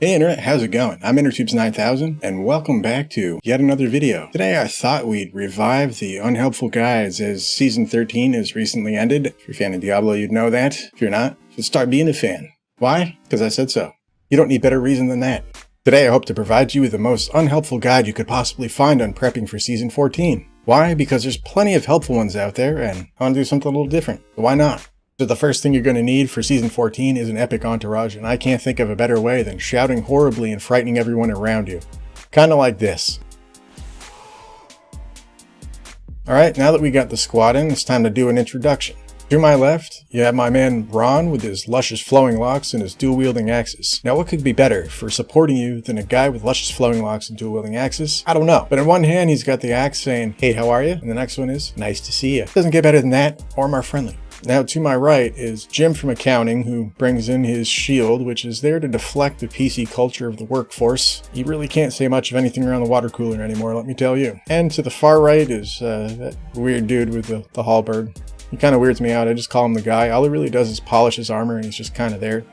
Hey Internet, how's it going? I'm Interships 9000 and welcome back to yet another video. Today I thought we'd revive the Unhelpful guides as Season 13 has recently ended. If you're a fan of Diablo, you'd know that. If you're not, you should start being a fan. Why? Because I said so. You don't need better reason than that. Today I hope to provide you with the most unhelpful guide you could possibly find on prepping for Season 14. Why? Because there's plenty of helpful ones out there and I want to do something a little different. So why not? So the first thing you're going to need for Season 14 is an epic entourage, and I can't think of a better way than shouting horribly and frightening everyone around you. Kinda like this. Alright, now that we got the squad in, it's time to do an introduction. To my left, you have my man Ron with his luscious flowing locks and his dual-wielding axes. Now what could be better for supporting you than a guy with luscious flowing locks and dual-wielding axes? I don't know. But in one hand he's got the axe saying, "Hey, how are you?" And the next one is, "Nice to see you." Doesn't get better than that, or more friendly. Now to my right is Jim from accounting, who brings in his shield, which is there to deflect the PC culture of the workforce. You really can't say much of anything around the water cooler anymore, let me tell you. And to the far right is that weird dude with the halberd. He kind of weirds me out. I just call him the guy. All he really does is polish his armor and he's just kind of there.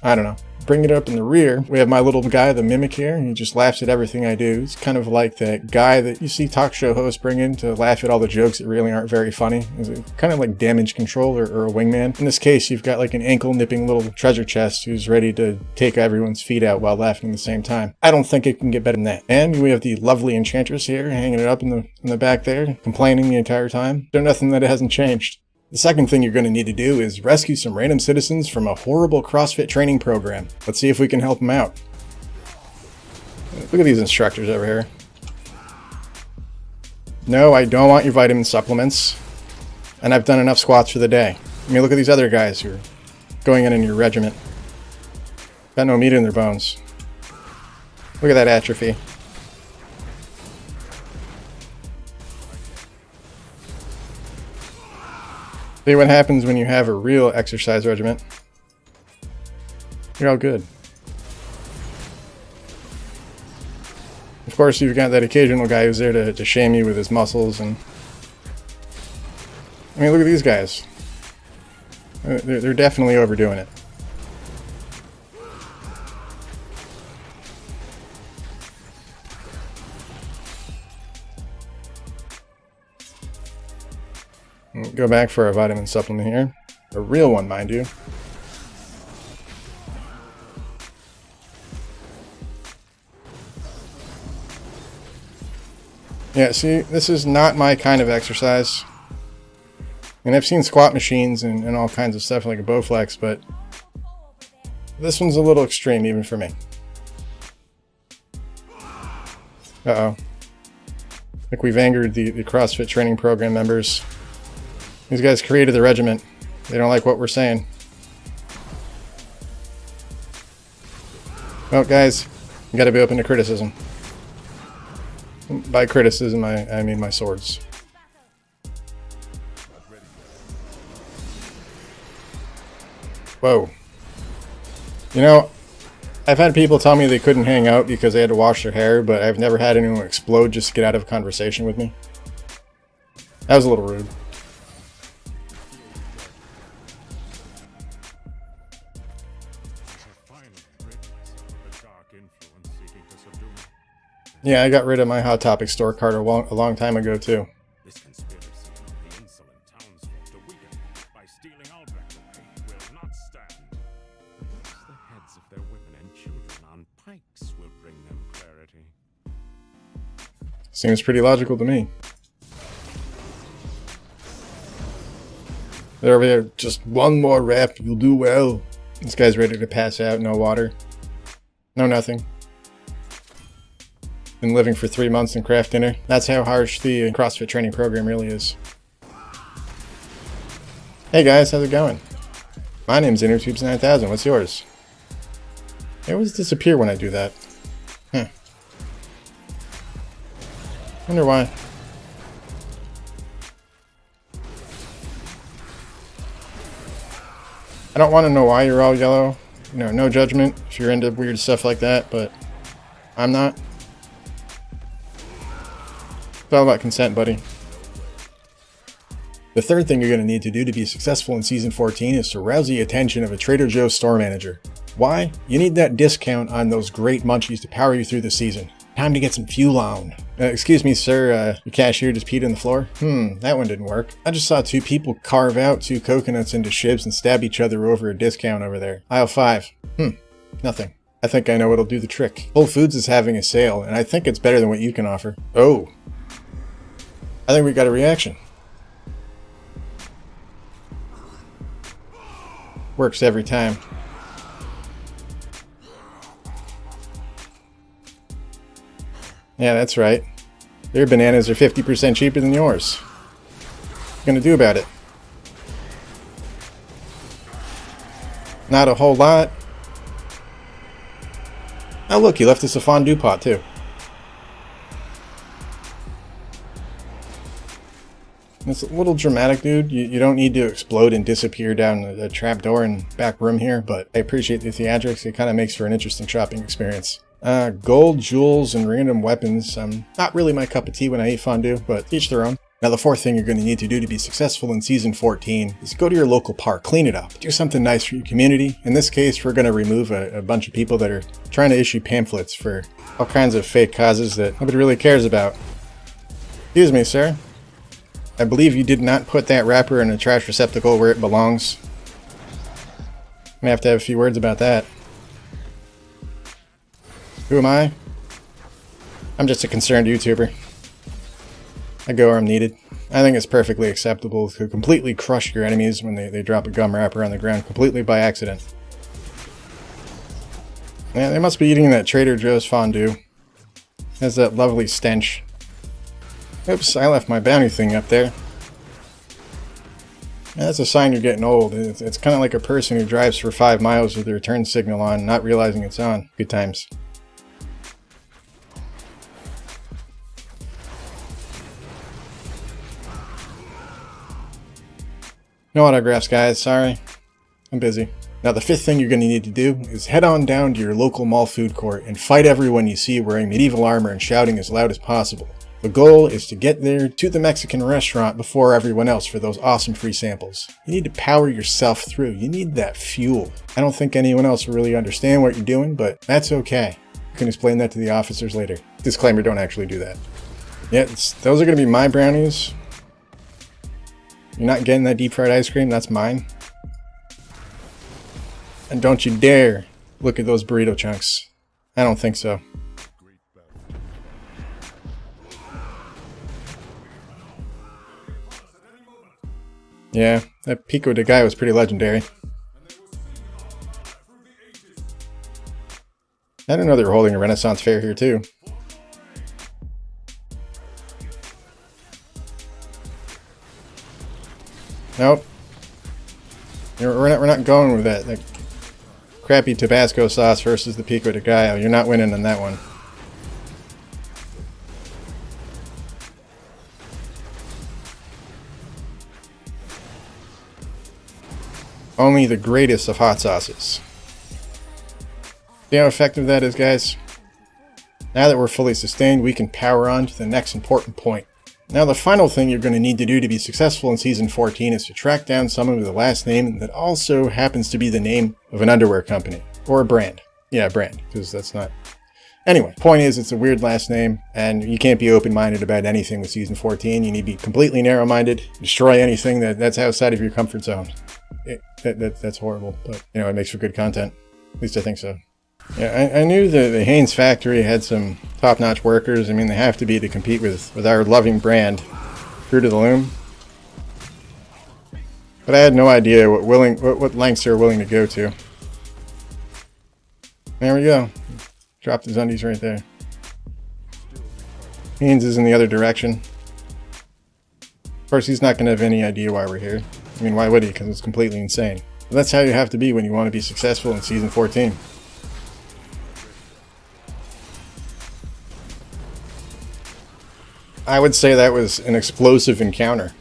I don't know. Bring it up in the rear, we have my little guy, the Mimic here, and he just laughs at everything I do. He's kind of like that guy that you see talk show hosts bring in to laugh at all the jokes that really aren't very funny. He's kind of like damage control or a wingman. In this case, you've got like an ankle-nipping little treasure chest who's ready to take everyone's feet out while laughing at the same time. I don't think it can get better than that. And we have the lovely Enchantress here, hanging it up in the back there, complaining the entire time. There's nothing that hasn't changed. The second thing you're going to need to do is rescue some random citizens from a horrible CrossFit training program. Let's see if we can help them out. Look at these instructors over here. No, I don't want your vitamin supplements. And I've done enough squats for the day. I mean, look at these other guys who are going in your regiment. Got no meat in their bones. Look at that atrophy. See what happens when you have a real exercise regimen. You're all good. Of course, you've got that occasional guy who's there to shame you with his muscles, and I mean, look at these guys. They're definitely overdoing it. Go back for a vitamin supplement here. A real one, mind you. Yeah, see, this is not my kind of exercise. And I've seen squat machines and all kinds of stuff like a Bowflex, but this one's a little extreme even for me. Uh-oh. I think we've angered the CrossFit training program members. These guys created the regiment. They don't like what we're saying. Well, guys, you gotta be open to criticism. By criticism, I mean my swords. Whoa. You know, I've had people tell me they couldn't hang out because they had to wash their hair, but I've never had anyone explode just to get out of a conversation with me. That was a little rude. Yeah, I got rid of my Hot Topic store card a long time ago, too. This conspiracy of the insolent townsfolk to weaken by stealing our bread will not stand. Perhaps the heads of their women and children on pikes will bring them clarity. Seems pretty logical to me. They're over there, just one more rep, you'll do well. This guy's ready to pass out, no water. No nothing. Been living for 3 months in craft dinner. That's how harsh the CrossFit training program really is. Hey guys, how's it going? My name's Interships 9000. What's yours? They always disappear when I do that. Huh. Wonder why. I don't want to know why you're all yellow. You know, no judgment if you're into weird stuff like that, but I'm not. It's all about consent, buddy. The third thing you're going to need to do to be successful in Season 14 is to rouse the attention of a Trader Joe's store manager. Why? You need that discount on those great munchies to power you through the season. Time to get some fuel on. Excuse me, sir, your cashier just peed on the floor? That one didn't work. I just saw two people carve out 2 coconuts into shivs and stab each other over a discount over there. Aisle 5. Nothing. I think I know what'll do the trick. Whole Foods is having a sale, and I think it's better than what you can offer. Oh. I think we got a reaction. Works every time. Yeah, that's right. Their bananas are 50% cheaper than yours. What are you gonna do about it? Not a whole lot. Oh look, you left us a fondue pot too. It's a little dramatic, dude. You don't need to explode and disappear down the trapdoor and back room here, but I appreciate the theatrics. It kind of makes for an interesting shopping experience. Gold, jewels, and random weapons. Not really my cup of tea when I eat fondue, but each their own. Now the fourth thing you're going to need to do to be successful in Season 14 is go to your local park, clean it up, do something nice for your community. In this case, we're going to remove a bunch of people that are trying to issue pamphlets for all kinds of fake causes that nobody really cares about. Excuse me, sir. I believe you did not put that wrapper in a trash receptacle where it belongs. I'm gonna have to have a few words about that. Who am I? I'm just a concerned YouTuber. I go where I'm needed. I think it's perfectly acceptable to completely crush your enemies when they drop a gum wrapper on the ground completely by accident. Yeah, they must be eating that Trader Joe's fondue. It has that lovely stench. Oops, I left my bounty thing up there. Yeah, that's a sign you're getting old. It's kind of like a person who drives for 5 miles with their turn signal on, not realizing it's on. Good times. No autographs, guys. Sorry. I'm busy. Now, the fifth thing you're going to need to do is head on down to your local mall food court and fight everyone you see wearing medieval armor and shouting as loud as possible. The goal is to get there to the Mexican restaurant before everyone else for those awesome free samples. You need to power yourself through. You need that fuel. I don't think anyone else will really understand what you're doing, but that's okay. You can explain that to the officers later. Disclaimer, don't actually do that. Yeah, those are going to be my brownies. You're not getting that deep fried ice cream, that's mine. And don't you dare look at those burrito chunks. I don't think so. Yeah, that Pico de Gallo was pretty legendary. I didn't know they were holding a Renaissance fair here too. Nope. We're not going with that. Like, crappy Tabasco sauce versus the Pico de Gallo. You're not winning on that one. Only the greatest of hot sauces. See how effective that is, guys? Now that we're fully sustained, we can power on to the next important point. Now, the final thing you're going to need to do to be successful in Season 14 is to track down someone with a last name that also happens to be the name of an underwear company. Or a brand. Yeah, a brand, because that's not... Anyway, point is, it's a weird last name, and you can't be open-minded about anything with Season 14. You need to be completely narrow-minded, destroy anything that's outside of your comfort zone. That's horrible, but, you know, it makes for good content. At least I think so. Yeah, I knew the Hanes factory had some top-notch workers. I mean, they have to be to compete with our loving brand, Fruit of the Loom. But I had no idea what lengths they're willing to go to. There we go. Dropped his undies right there. Hanes is in the other direction. Of course, he's not going to have any idea why we're here. I mean, why would he? Because it's completely insane. But that's how you have to be when you want to be successful in Season 14. I would say that was an explosive encounter.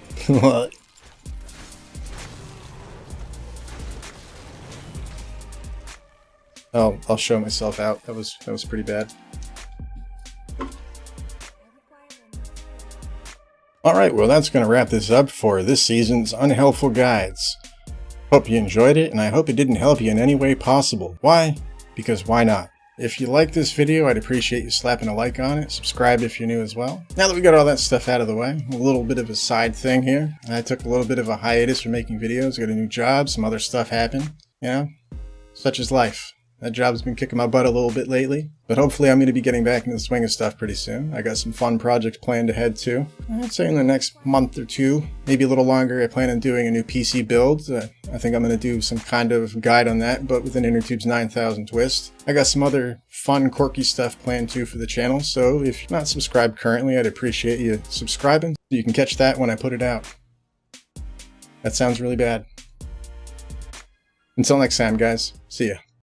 I'll show myself out. That was pretty bad. Alright, well that's going to wrap this up for this season's Unhelpful Guides. Hope you enjoyed it, and I hope it didn't help you in any way possible. Why? Because why not? If you like this video, I'd appreciate you slapping a like on it. Subscribe if you're new as well. Now that we got all that stuff out of the way, a little bit of a side thing here. I took a little bit of a hiatus from making videos, got a new job, some other stuff happened. You know, such is life. That job's been kicking my butt a little bit lately, but hopefully I'm going to be getting back into the swing of stuff pretty soon. I got some fun projects planned ahead too. I'd say in the next month or two, maybe a little longer, I plan on doing a new PC build. I think I'm going to do some kind of guide on that, but with an Intertubes 9000 twist. I got some other fun, quirky stuff planned too for the channel, so if you're not subscribed currently, I'd appreciate you subscribing so you can catch that when I put it out. That sounds really bad. Until next time, guys. See ya.